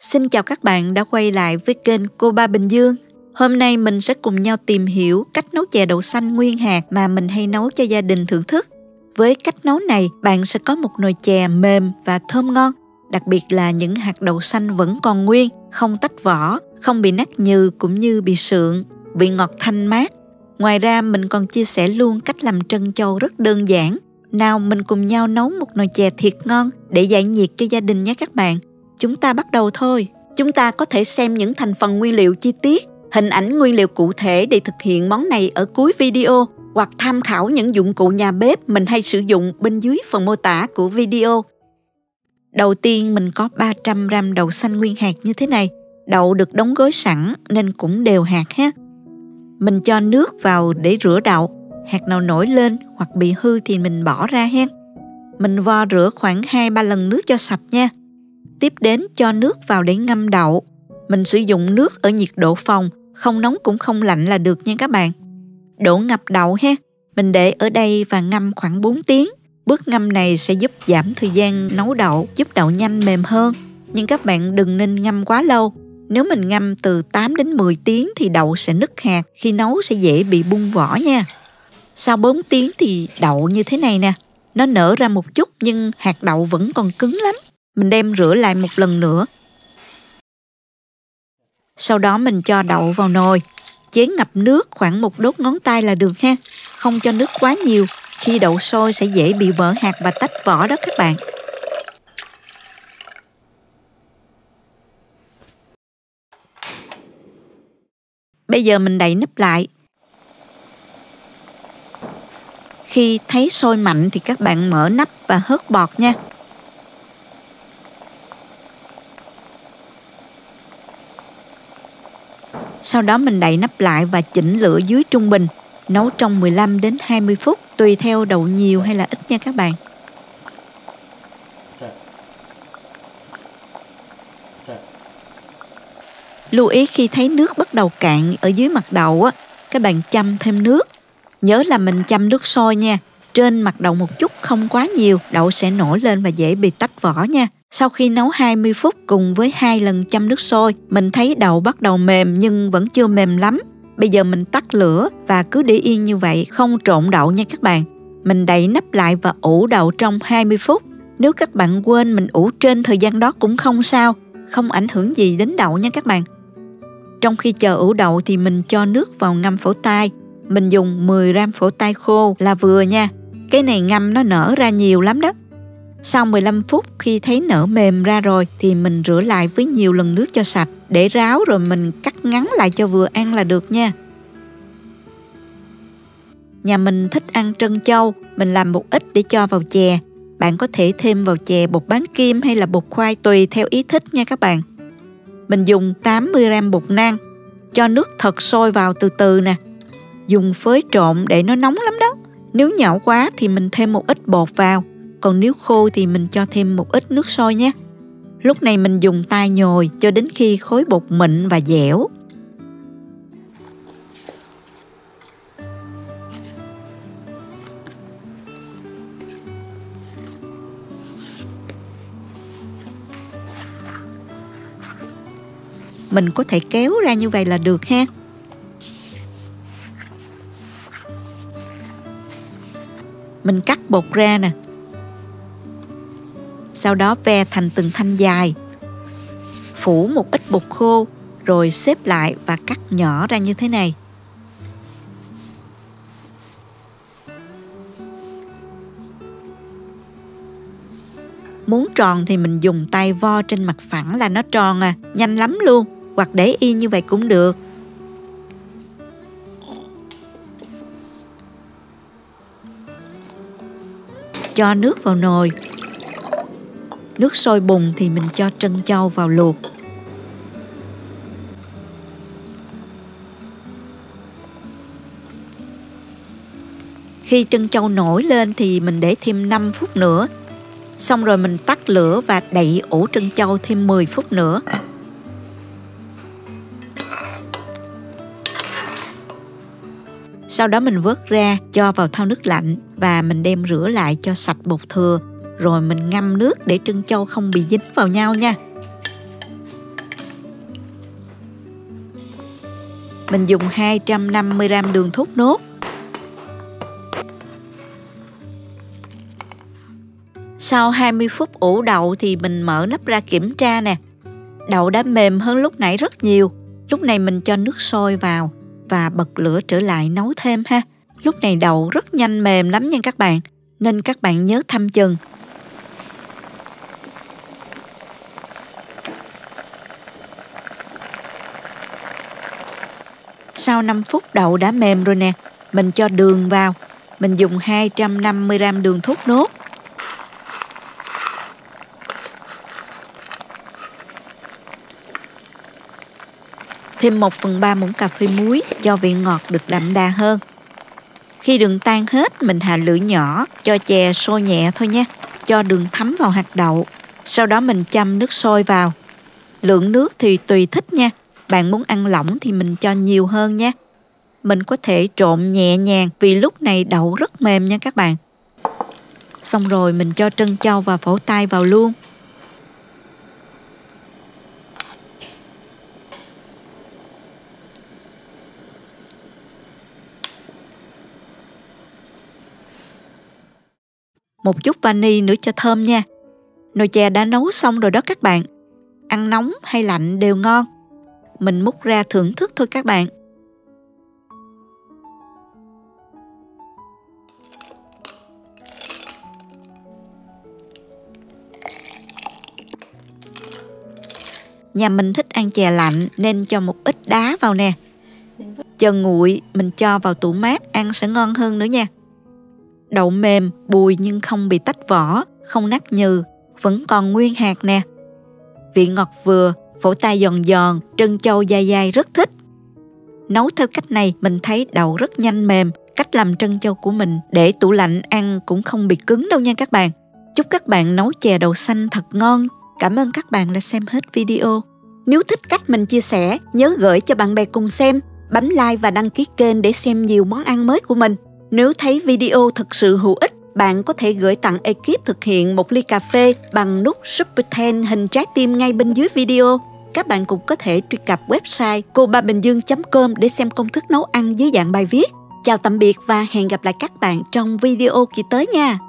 Xin chào các bạn đã quay lại với kênh Cô Ba Bình Dương. Hôm nay mình sẽ cùng nhau tìm hiểu cách nấu chè đậu xanh nguyên hạt mà mình hay nấu cho gia đình thưởng thức. Với cách nấu này, bạn sẽ có một nồi chè mềm và thơm ngon. Đặc biệt là những hạt đậu xanh vẫn còn nguyên, không tách vỏ, không bị nát nhừ cũng như bị sượng, vị ngọt thanh mát. Ngoài ra mình còn chia sẻ luôn cách làm trân châu rất đơn giản. Nào mình cùng nhau nấu một nồi chè thiệt ngon để giải nhiệt cho gia đình nhé các bạn. Chúng ta bắt đầu thôi. Chúng ta có thể xem những thành phần nguyên liệu chi tiết, hình ảnh nguyên liệu cụ thể để thực hiện món này ở cuối video, hoặc tham khảo những dụng cụ nhà bếp mình hay sử dụng bên dưới phần mô tả của video. Đầu tiên mình có 300g đậu xanh nguyên hạt như thế này. Đậu được đóng gói sẵn nên cũng đều hạt ha. Mình cho nước vào để rửa đậu. Hạt nào nổi lên hoặc bị hư thì mình bỏ ra ha. Mình vo rửa khoảng 2-3 lần nước cho sạch nha. Tiếp đến cho nước vào để ngâm đậu. Mình sử dụng nước ở nhiệt độ phòng, không nóng cũng không lạnh là được nha các bạn. Đổ ngập đậu ha. Mình để ở đây và ngâm khoảng 4 tiếng. Bước ngâm này sẽ giúp giảm thời gian nấu đậu, giúp đậu nhanh mềm hơn. Nhưng các bạn đừng nên ngâm quá lâu. Nếu mình ngâm từ 8 đến 10 tiếng thì đậu sẽ nứt hạt, khi nấu sẽ dễ bị bung vỏ nha. Sau 4 tiếng thì đậu như thế này nè. Nó nở ra một chút nhưng hạt đậu vẫn còn cứng lắm. Mình đem rửa lại một lần nữa. Sau đó mình cho đậu vào nồi. Chén ngập nước khoảng 1 đốt ngón tay là được ha. Không cho nước quá nhiều. Khi đậu sôi sẽ dễ bị vỡ hạt và tách vỏ đó các bạn. Bây giờ mình đậy nắp lại. Khi thấy sôi mạnh thì các bạn mở nắp và hớt bọt nha. Sau đó mình đậy nắp lại và chỉnh lửa dưới trung bình. Nấu trong 15 đến 20 phút tùy theo đậu nhiều hay là ít nha các bạn. Lưu ý khi thấy nước bắt đầu cạn ở dưới mặt đậu á, các bạn châm thêm nước. Nhớ là mình châm nước sôi nha. Trên mặt đậu một chút, không quá nhiều, đậu sẽ nổi lên và dễ bị tách vỏ nha. Sau khi nấu 20 phút cùng với 2 lần châm nước sôi, mình thấy đậu bắt đầu mềm nhưng vẫn chưa mềm lắm. Bây giờ mình tắt lửa và cứ để yên như vậy, không trộn đậu nha các bạn. Mình đậy nắp lại và ủ đậu trong 20 phút. Nếu các bạn quên mình ủ trên thời gian đó cũng không sao, không ảnh hưởng gì đến đậu nha các bạn. Trong khi chờ ủ đậu thì mình cho nước vào ngâm phổ tai. Mình dùng 10g phổ tai khô là vừa nha. Cái này ngâm nó nở ra nhiều lắm đó. Sau 15 phút khi thấy nở mềm ra rồi thì mình rửa lại với nhiều lần nước cho sạch. Để ráo rồi mình cắt ngắn lại cho vừa ăn là được nha. Nhà mình thích ăn trân châu, mình làm một ít để cho vào chè. Bạn có thể thêm vào chè bột bán kim hay là bột khoai tùy theo ý thích nha các bạn. Mình dùng 80g bột nang. Cho nước thật sôi vào từ từ nè. Dùng phới trộn để nó nóng lắm đó. Nếu nhão quá thì mình thêm một ít bột vào. Còn nếu khô thì mình cho thêm một ít nước sôi nhé. Lúc này mình dùng tay nhồi cho đến khi khối bột mịn và dẻo. Mình có thể kéo ra như vậy là được ha. Mình cắt bột ra nè. Sau đó ve thành từng thanh dài. Phủ một ít bột khô rồi xếp lại và cắt nhỏ ra như thế này. Muốn tròn thì mình dùng tay vo trên mặt phẳng là nó tròn à, nhanh lắm luôn. Hoặc để y như vậy cũng được. Cho nước vào nồi. Nước sôi bùng thì mình cho trân châu vào luộc. Khi trân châu nổi lên thì mình để thêm 5 phút nữa. Xong rồi mình tắt lửa và đậy ủ trân châu thêm 10 phút nữa. Sau đó mình vớt ra, cho vào thau nước lạnh và mình đem rửa lại cho sạch bột thừa. Rồi mình ngâm nước để trân châu không bị dính vào nhau nha. Mình dùng 250g đường thốt nốt. Sau 20 phút ủ đậu thì mình mở nắp ra kiểm tra nè. Đậu đã mềm hơn lúc nãy rất nhiều. Lúc này mình cho nước sôi vào và bật lửa trở lại nấu thêm ha. Lúc này đậu rất nhanh mềm lắm nha các bạn, nên các bạn nhớ thăm chừng. Sau 5 phút đậu đã mềm rồi nè, mình cho đường vào. Mình dùng 250g đường thốt nốt. Thêm 1/3 muỗng cà phê muối cho vị ngọt được đậm đà hơn. Khi đường tan hết, mình hạ lửa nhỏ, cho chè sôi nhẹ thôi nha. Cho đường thấm vào hạt đậu. Sau đó mình châm nước sôi vào. Lượng nước thì tùy thích nha. Bạn muốn ăn lỏng thì mình cho nhiều hơn nha. Mình có thể trộn nhẹ nhàng vì lúc này đậu rất mềm nha các bạn. Xong rồi mình cho trân châu và phổ tai vào luôn. Một chút vani nữa cho thơm nha. Nồi chè đã nấu xong rồi đó các bạn. Ăn nóng hay lạnh đều ngon. Mình múc ra thưởng thức thôi các bạn. Nhà mình thích ăn chè lạnh nên cho một ít đá vào nè. Chờ nguội mình cho vào tủ mát ăn sẽ ngon hơn nữa nha. Đậu mềm, bùi nhưng không bị tách vỏ, không nát nhừ, vẫn còn nguyên hạt nè. Vị ngọt vừa, phổ tai giòn giòn, trân châu dai dai rất thích. Nấu theo cách này mình thấy đậu rất nhanh mềm. Cách làm trân châu của mình để tủ lạnh ăn cũng không bị cứng đâu nha các bạn. Chúc các bạn nấu chè đậu xanh thật ngon. Cảm ơn các bạn đã xem hết video. Nếu thích cách mình chia sẻ, nhớ gửi cho bạn bè cùng xem, bấm like và đăng ký kênh để xem nhiều món ăn mới của mình. Nếu thấy video thực sự hữu ích, bạn có thể gửi tặng ekip thực hiện một ly cà phê bằng nút Super Thanks hình trái tim ngay bên dưới video. Các bạn cũng có thể truy cập website cobabình-dương.com để xem công thức nấu ăn dưới dạng bài viết. Chào tạm biệt và hẹn gặp lại các bạn trong video kỳ tới nha!